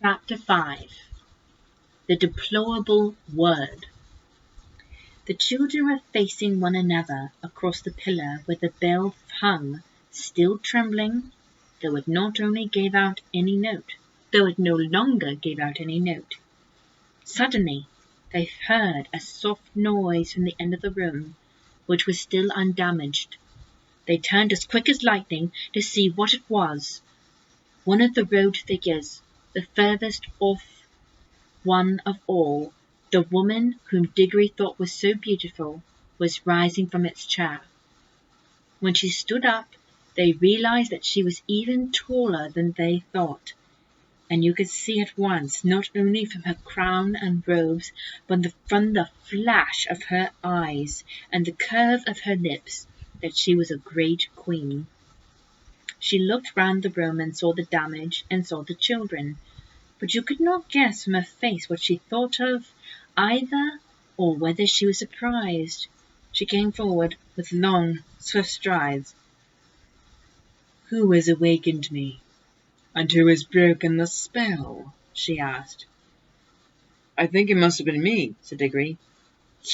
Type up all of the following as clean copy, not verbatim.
Chapter 5. The Deplorable Word. The children were facing one another across the pillar where the bell hung, still trembling, though it no longer gave out any note. Suddenly they heard a soft noise from the end of the room, which was still undamaged. They turned as quick as lightning to see what it was. One of the robed figures, the furthest off one of all, the woman whom Diggory thought was so beautiful, was rising from its chair. When she stood up, they realized that she was even taller than they thought, and you could see at once, not only from her crown and robes, but from the flash of her eyes and the curve of her lips, that she was a great queen. She looked round the room and saw the damage and saw the children, but you could not guess from her face what she thought of either, or whether she was surprised. She came forward with long, swift strides. "Who has awakened me, and who has broken the spell?" she asked. "I think it must have been me," said Diggory.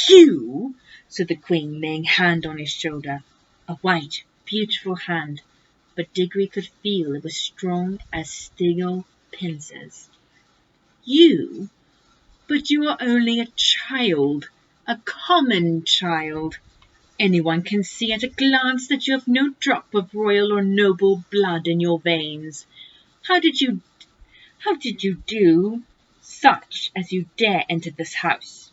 "You?" said the Queen, laying hand on his shoulder. A white, beautiful hand, but Diggory could feel it was strong as steel pincers. "You? But you are only a child, a common child. Anyone can see at a glance that you have no drop of royal or noble blood in your veins. How did you do such as you dare enter this house?"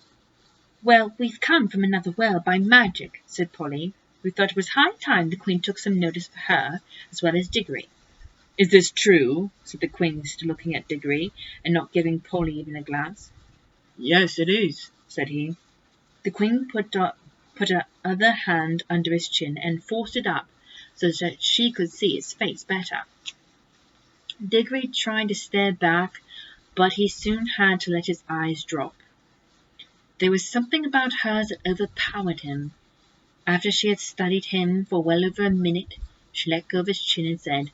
"Well, we've come from another world by magic," said Polly, who thought it was high time the Queen took some notice of her as well as Diggory. "Is this true?" said the Queen, still looking at Diggory, and not giving Polly even a glance. "Yes, it is," said he. The Queen put her other hand under his chin and forced it up so that she could see his face better. Diggory tried to stare back, but he soon had to let his eyes drop. There was something about hers that overpowered him. After she had studied him for well over a minute, she let go of his chin and said,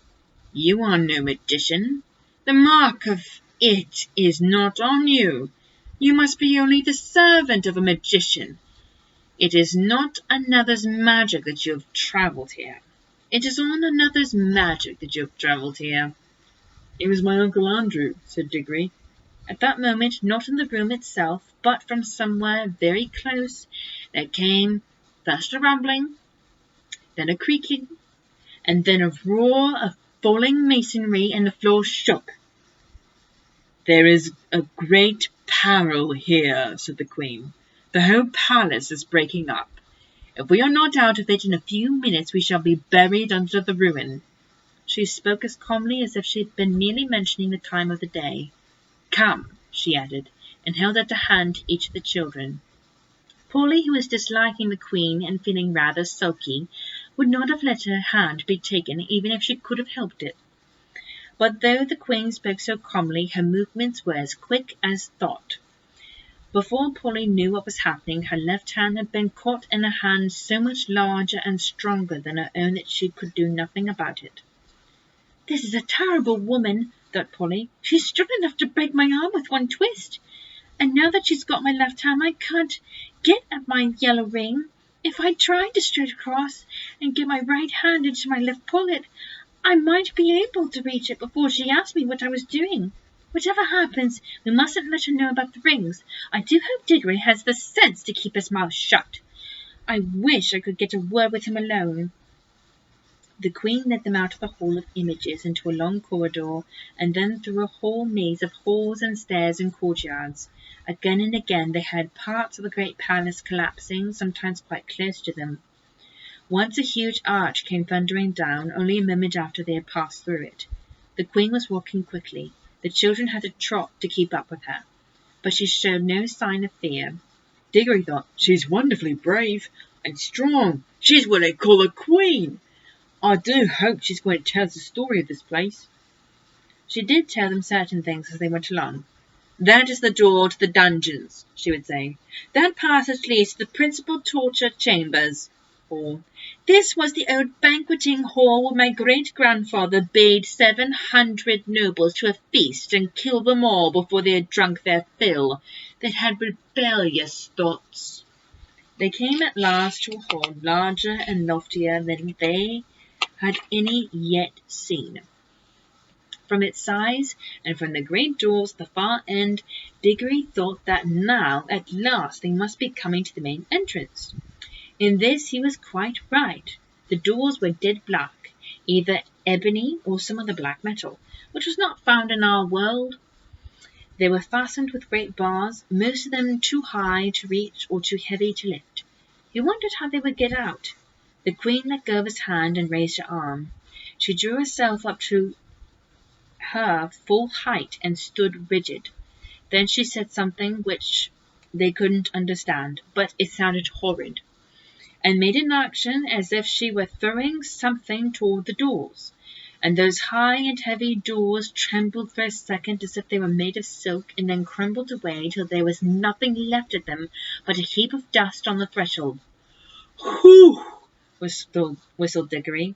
"You are no magician. The mark of it is not on you. You must be only the servant of a magician. It is not another's magic that you have travelled here. It is on another's magic that you have travelled here." "It was my Uncle Andrew," said Diggory. At that moment, not in the room itself, but from somewhere very close, there came first a rumbling, then a creaking, and then a roar of falling masonry, and the floor shook. "There is a great peril here," said the Queen. "The whole palace is breaking up. If we are not out of it in a few minutes, we shall be buried under the ruin." She spoke as calmly as if she had been merely mentioning the time of the day. "Come," she added, and held out a hand to each of the children. Polly, who was disliking the Queen and feeling rather sulky, would not have let her hand be taken even if she could have helped it. But though the Queen spoke so calmly, her movements were as quick as thought. Before Polly knew what was happening, her left hand had been caught in a hand so much larger and stronger than her own that she could do nothing about it. "This is a terrible woman," thought Polly. "She's strong enough to break my arm with one twist. And now that she's got my left hand, I can't get at my yellow ring. If I tried to straight across and get my right hand into my left pullet, I might be able to reach it before she asked me what I was doing. Whatever happens, we mustn't let her know about the rings. I do hope Diggory has the sense to keep his mouth shut. I wish I could get a word with him alone." The Queen led them out of the Hall of Images into a long corridor, and then through a whole maze of halls and stairs and courtyards. Again and again they heard parts of the great palace collapsing, sometimes quite close to them. Once a huge arch came thundering down, only a moment after they had passed through it. The Queen was walking quickly. The children had to trot to keep up with her, but she showed no sign of fear. Diggory thought, "She's wonderfully brave and strong. She's what they call a queen. I do hope she's going to tell us the story of this place." She did tell them certain things as they went along. "That is the door to the dungeons," she would say. "That passage leads to the principal torture chambers." Or, This was the old banqueting hall where my great-grandfather bade 700 nobles to a feast and killed them all before they had drunk their fill. They had rebellious thoughts. They came at last to a hall larger and loftier than they had any yet seen. From its size and from the great doors at the far end, Diggory thought that now at last they must be coming to the main entrance. In this he was quite right. The doors were dead black, either ebony or some other black metal, which was not found in our world. They were fastened with great bars, most of them too high to reach or too heavy to lift. He wondered how they would get out. The Queen let go of his hand and raised her arm. She drew herself up to her full height and stood rigid. Then she said something which they couldn't understand, but it sounded horrid, and made an action as if she were throwing something toward the doors. And those high and heavy doors trembled for a second as if they were made of silk, and then crumbled away till there was nothing left of them but a heap of dust on the threshold. "Whew!" whistled Diggory.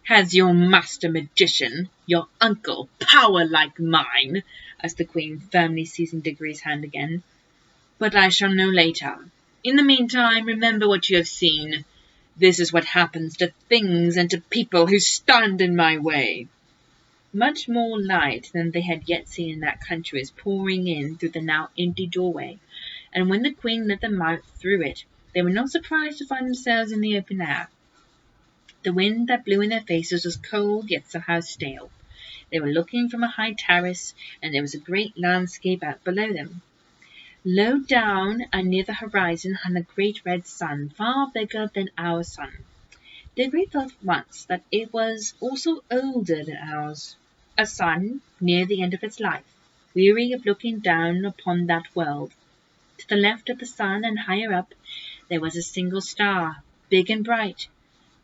"Has your master magician, your uncle, power like mine?" asked the Queen, firmly seizing Diggory's hand again. "But I shall know later. In the meantime, remember what you have seen. This is what happens to things and to people who stand in my way." Much more light than they had yet seen in that country was pouring in through the now empty doorway, and when the Queen let them out through it, they were not surprised to find themselves in the open air. The wind that blew in their faces was cold, yet somehow stale. They were looking from a high terrace, and there was a great landscape out below them. Low down and near the horizon hung a great red sun, far bigger than our sun. Diggory thought once that it was also older than ours, a sun near the end of its life, weary of looking down upon that world. To the left of the sun and higher up there was a single star, big and bright.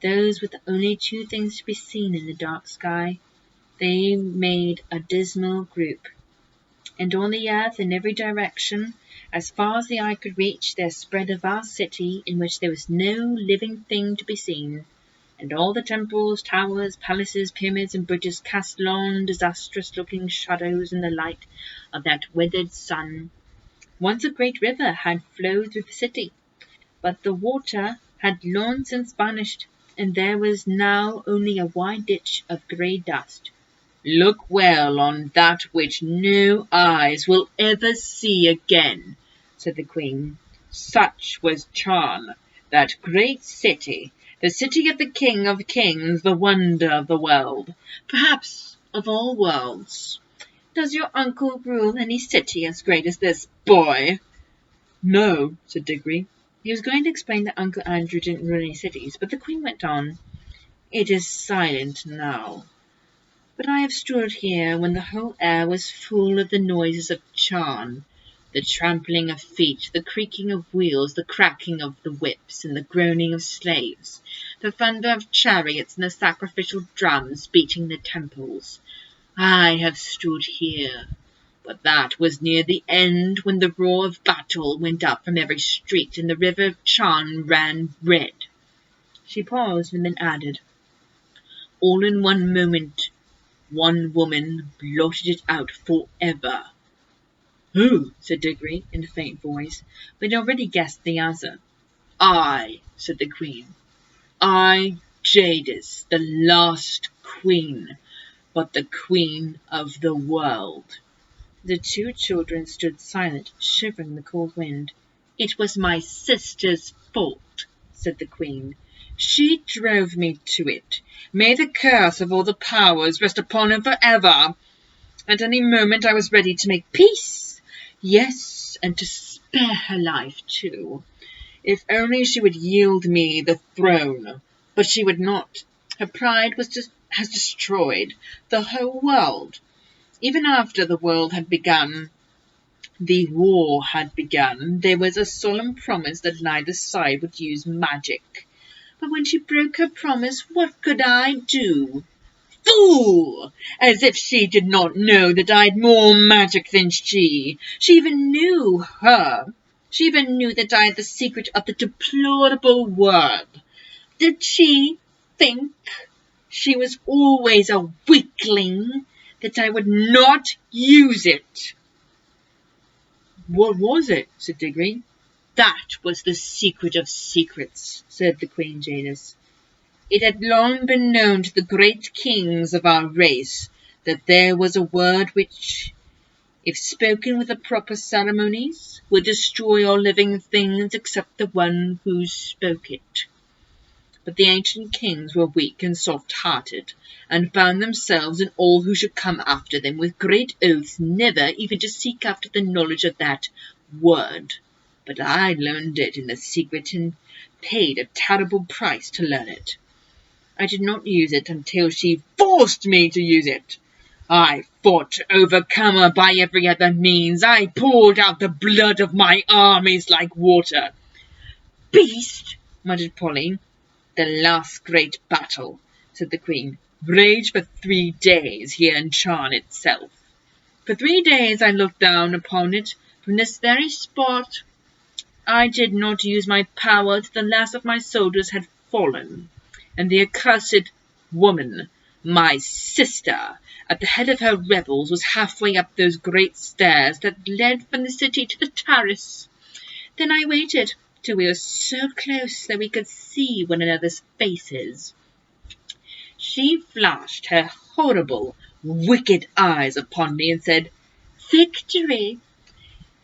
Those were the only two things to be seen in the dark sky. They made a dismal group. And on the earth, in every direction, as far as the eye could reach, there spread a vast city in which there was no living thing to be seen, and all the temples, towers, palaces, pyramids, and bridges cast long, disastrous-looking shadows in the light of that withered sun. Once a great river had flowed through the city, but the water had long since vanished, and there was now only a wide ditch of grey dust. "Look well on that which no eyes will ever see again," said the Queen. "Such was Charn, that great city, the city of the King of Kings, the wonder of the world, perhaps of all worlds. Does your uncle rule any city as great as this, boy?" "No," said Diggory. He was going to explain that Uncle Andrew didn't rule any cities, but the Queen went on. "It is silent now. But I have stood here when the whole air was full of the noises of Charn, the trampling of feet, the creaking of wheels, the cracking of the whips, and the groaning of slaves, the thunder of chariots, and the sacrificial drums beating the temples. I have stood here, but that was near the end, when the roar of battle went up from every street, and the river of Charn ran red." She paused, and then added, "All in one moment. One woman blotted it out forever." "Who?" said Diggory, in a faint voice, but he had already guessed the answer. "I," said the Queen. "I, Jadis, the last Queen, but the Queen of the world." The two children stood silent, shivering in the cold wind. "It was my sister's fault," said the Queen. "She drove me to it. May the curse of all the powers rest upon her forever! At any moment I was ready to make peace. Yes, and to spare her life too. If only she would yield me the throne. But she would not. Her pride has destroyed the whole world. Even after the war had begun, there was a solemn promise that neither side would use magic. But when she broke her promise, what could I do? Fool! As if she did not know that I had more magic than she. She even knew that I had the secret of the deplorable word. Did she think she was always a weakling, that I would not use it? What was it? Said Diggory. That was the secret of secrets, said the Queen Jadis. It had long been known to the great kings of our race that there was a word which, if spoken with the proper ceremonies, would destroy all living things except the one who spoke it. But the ancient kings were weak and soft-hearted, and bound themselves and all who should come after them with great oaths never even to seek after the knowledge of that word. But I learned it in the secret and paid a terrible price to learn it. I did not use it until she forced me to use it. I fought to overcome her by every other means. I poured out the blood of my armies like water. Beast, muttered Polly. The last great battle, said the Queen, raged for 3 days here in Charn itself. For 3 days I looked down upon it from this very spot. I did not use my power till the last of my soldiers had fallen, and the accursed woman, my sister, at the head of her rebels, was halfway up those great stairs that led from the city to the terrace. Then I waited till we were so close that we could see one another's faces. She flashed her horrible, wicked eyes upon me and said, "Victory!"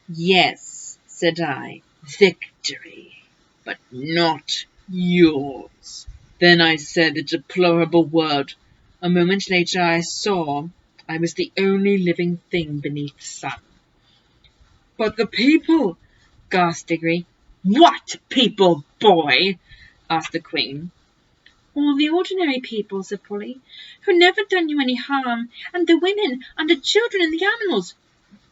"Yes," said I, "victory, but not yours." Then I said the deplorable word. A moment later I saw I was the only living thing beneath the sun. But the people, gasped Diggory. What people, boy? Asked the Queen. All the ordinary people, said Polly, who never done you any harm, and the women, and the children, and the animals.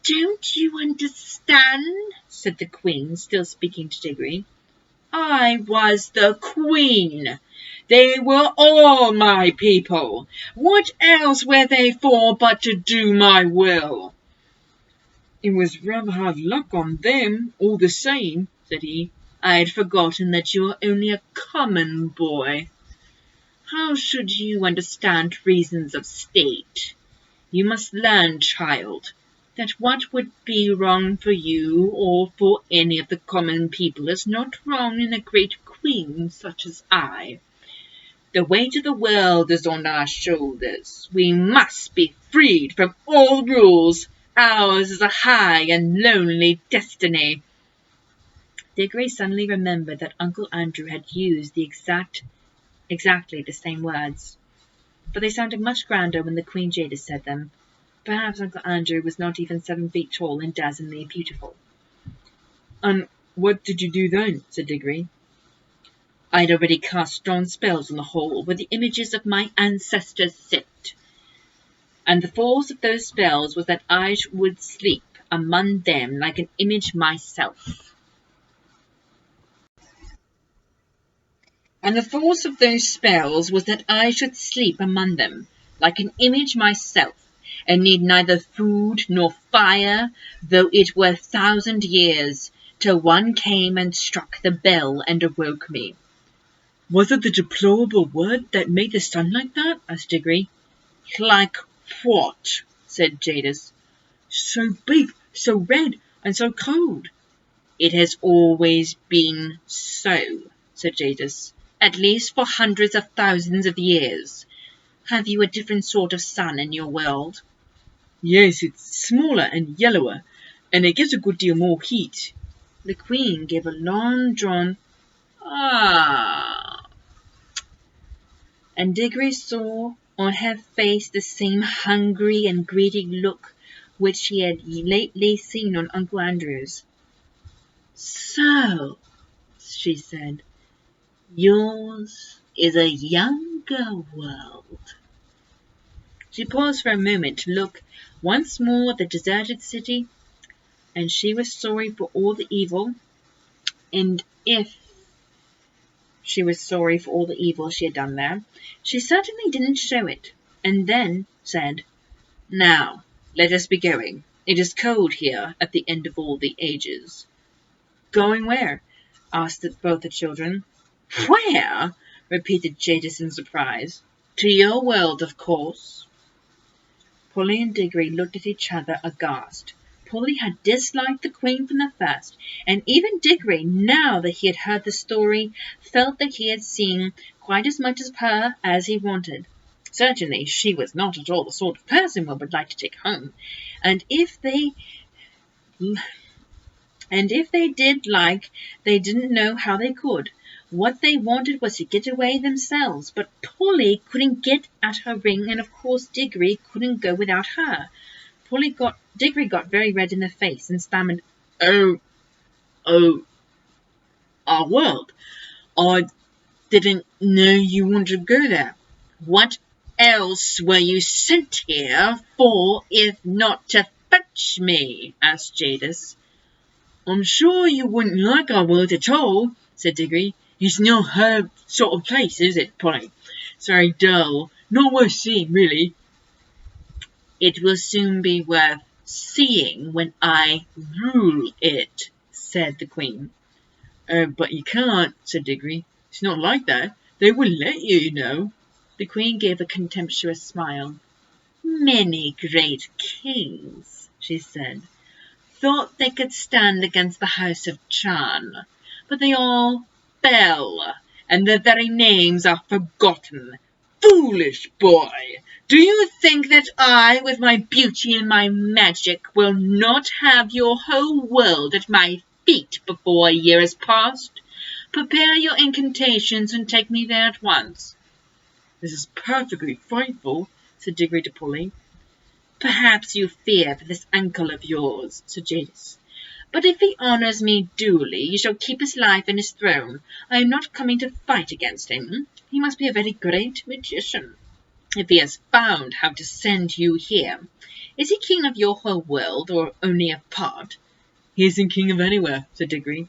Don't you understand? Said the Queen, still speaking to Diggory. I was the Queen. They were all my people. What else were they for but to do my will? It was rather hard luck on them, all the same, said he. I had forgotten that you are only a common boy. How should you understand reasons of state? You must learn, child, that what would be wrong for you or for any of the common people is not wrong in a great queen such as I. The weight of the world is on our shoulders. We must be freed from all rules. Ours is a high and lonely destiny. Diggory suddenly remembered that Uncle Andrew had used exactly the same words, but they sounded much grander when the Queen Jadis said them. Perhaps Uncle Andrew was not even 7 feet tall and dazzlingly beautiful. And what did you do then? Said Diggory. I had already cast strong spells on the hall where the images of my ancestors sit, and the force of those spells was that I would sleep among them like an image myself. And the force of those spells was that I should sleep among them like an image myself, and need neither food nor fire, though it were 1,000 years, till one came and struck the bell and awoke me. Was it the deplorable word that made the sun like that? Asked Diggory. Like what? Said Jadis. So big, so red, and so cold. It has always been so, said Jadis, at least for hundreds of thousands of years. Have you a different sort of sun in your world? Yes, it's smaller and yellower, and it gives a good deal more heat. The Queen gave a long-drawn "ah," and Diggory saw on her face the same hungry and greedy look which he had lately seen on Uncle Andrew's. "So," she said, "yours is a younger world." She paused for a moment to look once more at the deserted city, and she was sorry for all the evil, and if she was sorry for all the evil she had done there, she certainly didn't show it, and then said, "Now, let us be going. It is cold here at the end of all the ages." "Going where?" asked both the children. "Where?" repeated Jadis in surprise. To your world, of course. Polly and Diggory looked at each other aghast. Polly had disliked the Queen from the first, and even Diggory, now that he had heard the story, felt that he had seen quite as much of her as he wanted. Certainly she was not at all the sort of person one would like to take home, and if they did like, they didn't know how they could. What they wanted was to get away themselves, but Polly couldn't get at her ring, and of course Diggory couldn't go without her. Diggory got very red in the face and stammered, Oh, our world. I didn't know you wanted to go there. What else were you sent here for if not to fetch me? Asked Jadis. I'm sure you wouldn't like our world at all, said Diggory. It's not her sort of place, is it, Polly? It's very dull. Not worth seeing, really. It will soon be worth seeing when I rule it, said the Queen. But you can't, said Diggory. It's not like that. They wouldn't let you, you know. The Queen gave a contemptuous smile. Many great kings, she said, thought they could stand against the House of Chan, but they all fell, and their very names are forgotten. Foolish boy! Do you think that I, with my beauty and my magic, will not have your whole world at my feet before a year has passed? Prepare your incantations and take me there at once. This is perfectly frightful, said Diggory to Polly. Perhaps you fear for this uncle of yours, said Jadis. But if he honours me duly, you shall keep his life and his throne. I am not coming to fight against him. He must be a very great magician, if he has found how to send you here. Is he king of your whole world, or only a part? He isn't king of anywhere, said Diggory.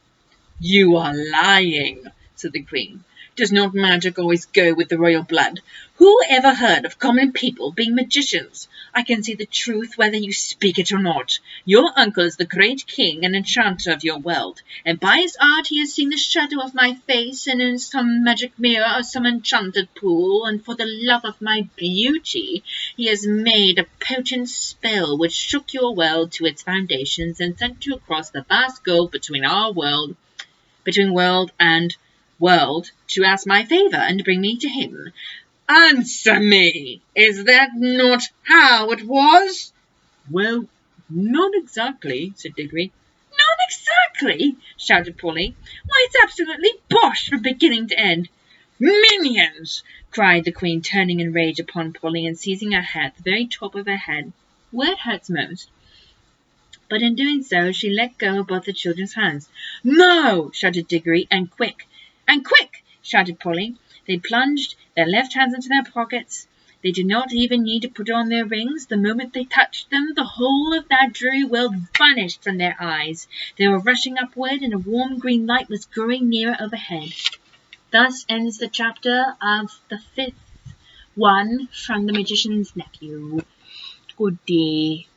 You are lying, said the Queen. Does not magic always go with the royal blood? Who ever heard of common people being magicians? I can see the truth whether you speak it or not. Your uncle is the great king and enchanter of your world, and by his art he has seen the shadow of my face in some magic mirror or some enchanted pool, and for the love of my beauty he has made a potent spell which shook your world to its foundations and sent you across the vast gulf between world and world to ask my favour and bring me to him. Answer me! Is that not how it was? Well, not exactly, said Diggory. Not exactly, shouted Polly. Why, it's absolutely bosh from beginning to end. Minions! Cried the Queen, turning in rage upon Polly and seizing her head, the very top of her head, where it hurts most. But in doing so, she let go of both the children's hands. No! Shouted Diggory, and quick! And quick! Shouted Polly. They plunged their left hands into their pockets. They did not even need to put on their rings. The moment they touched them, the whole of that dreary world vanished from their eyes. They were rushing upward, and a warm green light was growing nearer overhead. Thus ends the chapter of the 5th one from The Magician's Nephew. Good day.